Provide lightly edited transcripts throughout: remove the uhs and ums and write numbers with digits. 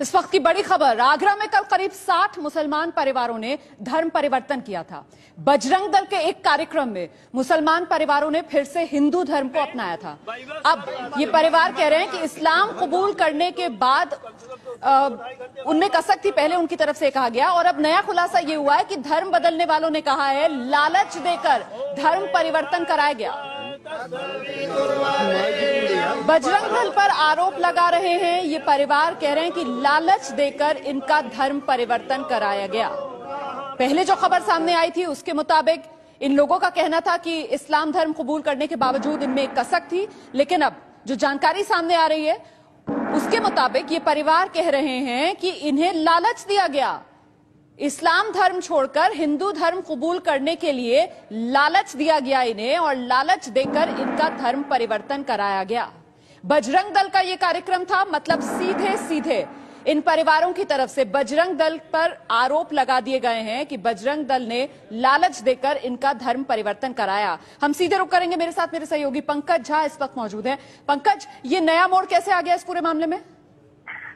इस वक्त की बड़ी खबर, आगरा में कल करीब 60 मुसलमान परिवारों ने धर्म परिवर्तन किया था। बजरंग दल के एक कार्यक्रम में मुसलमान परिवारों ने फिर से हिंदू धर्म को अपनाया था। अब ये परिवार कह रहे हैं कि इस्लाम कबूल करने के बाद उनमें कसक थी, पहले उनकी तरफ से कहा गया, और अब नया खुलासा ये हुआ है कि धर्म बदलने वालों ने कहा है लालच देकर धर्म परिवर्तन कराया गया। बजरंग दल पर आरोप लगा रहे हैं, ये परिवार कह रहे हैं कि लालच देकर इनका धर्म परिवर्तन कराया गया। पहले जो खबर सामने आई थी उसके मुताबिक इन लोगों का कहना था कि इस्लाम धर्म कबूल करने के बावजूद इनमें एक कसक थी, लेकिन अब जो जानकारी सामने आ रही है उसके मुताबिक ये परिवार कह रहे हैं कि इन्हें लालच दिया गया। इस्लाम धर्म छोड़कर हिंदू धर्म कबूल करने के लिए लालच दिया गया इन्हें, और लालच देकर इनका धर्म परिवर्तन कराया गया। बजरंग दल का यह कार्यक्रम था, मतलब सीधे सीधे इन परिवारों की तरफ से बजरंग दल पर आरोप लगा दिए गए हैं कि बजरंग दल ने लालच देकर इनका धर्म परिवर्तन कराया। हम सीधे रुख करेंगे, मेरे साथ मेरे सहयोगी पंकज झा इस वक्त मौजूद हैं। पंकज, ये नया मोड़ कैसे आ गया इस पूरे मामले में?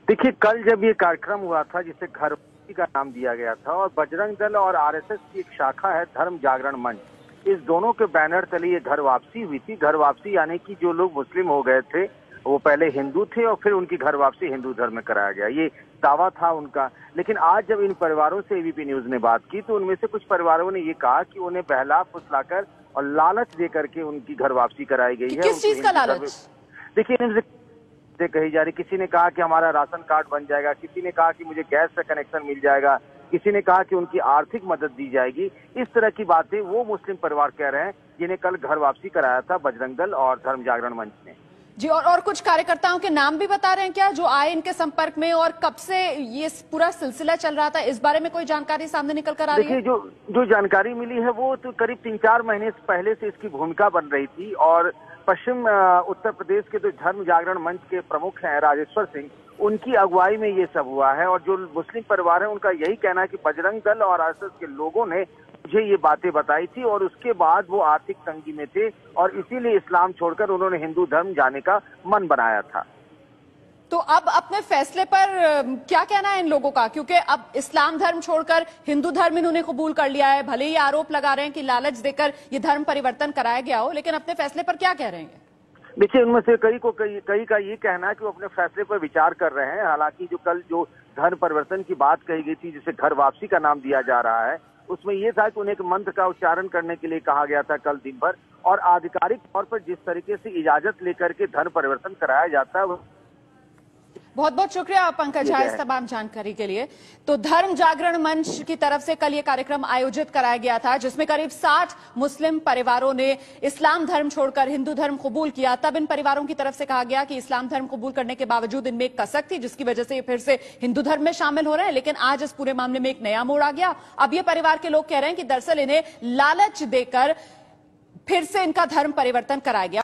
देखिए, कल जब ये कार्यक्रम हुआ था जिसे घर का नाम दिया गया था, और बजरंग दल और आरएसएस की एक शाखा है धर्म जागरण मंच, इस दोनों के बैनर तले ये घर वापसी हुई थी। घर वापसी यानी कि जो लोग मुस्लिम हो गए थे वो पहले हिंदू थे और फिर उनकी घर वापसी हिंदू धर्म में कराया गया, ये दावा था उनका। लेकिन आज जब इन परिवारों से एबीपी न्यूज ने बात की तो उनमें से कुछ परिवारों ने ये कहा कि उन्हें बहला फुसलाकर और लालच दे करके उनकी घर वापसी कराई गई है। किस चीज का लालच? देखिए, कही जा रही, किसी ने कहा कि हमारा राशन कार्ड बन जाएगा, किसी ने कहा कि मुझे गैस का कनेक्शन मिल जाएगा, किसी ने कहा कि उनकी आर्थिक मदद दी जाएगी। इस तरह की बातें वो मुस्लिम परिवार कह रहे हैं जिन्हें कल घर वापसी कराया था बजरंग दल और धर्म जागरण मंच ने। जी, और कुछ कार्यकर्ताओं के नाम भी बता रहे हैं क्या जो आए इनके संपर्क में, और कब से ये पूरा सिलसिला चल रहा था, इस बारे में कोई जानकारी सामने निकल कर आ रही है? देखिए, जो जानकारी मिली है वो तो करीब 3-4 महीने पहले से इसकी भूमिका बन रही थी, और पश्चिम उत्तर प्रदेश के जो धर्म जागरण मंच के प्रमुख हैं राजेश्वर सिंह, उनकी अगुवाई में ये सब हुआ है। और जो मुस्लिम परिवार है उनका यही कहना है कि बजरंग दल और आरएसएस के लोगों ने मुझे ये बातें बताई थी, और उसके बाद वो आर्थिक तंगी में थे और इसीलिए इस्लाम छोड़कर उन्होंने हिंदू धर्म जाने का मन बनाया था। तो अब अपने फैसले पर क्या कहना है इन लोगों का, क्योंकि अब इस्लाम धर्म छोड़कर हिंदू धर्म इन्होंने कबूल कर लिया है। भले ही आरोप लगा रहे हैं कि लालच देकर ये धर्म परिवर्तन कराया गया हो, लेकिन अपने फैसले पर क्या कह रहे हैं? देखिए, उनमें से कई का ये कहना है कि वो अपने फैसले पर विचार कर रहे हैं। हालांकि जो कल जो धर्म परिवर्तन की बात कही गई थी, जिसे घर वापसी का नाम दिया जा रहा है, उसमें यह था कि उन्हें एक मंत्र का उच्चारण करने के लिए कहा गया था कल दिन भर, और आधिकारिक तौर पर जिस तरीके से इजाजत लेकर के धर्म परिवर्तन कराया जाता है। बहुत बहुत शुक्रिया पंकज झा इस तमाम जानकारी के लिए। तो धर्म जागरण मंच की तरफ से कल ये कार्यक्रम आयोजित कराया गया था, जिसमें करीब 60 मुस्लिम परिवारों ने इस्लाम धर्म छोड़कर हिंदू धर्म कबूल किया। तब इन परिवारों की तरफ से कहा गया कि इस्लाम धर्म कबूल करने के बावजूद इनमें एक कसक थी, जिसकी वजह से ये फिर से हिंदू धर्म में शामिल हो रहे हैं। लेकिन आज इस पूरे मामले में एक नया मोड़ आ गया। अब ये परिवार के लोग कह रहे हैं कि दरअसल इन्हें लालच देकर फिर से इनका धर्म परिवर्तन कराया गया।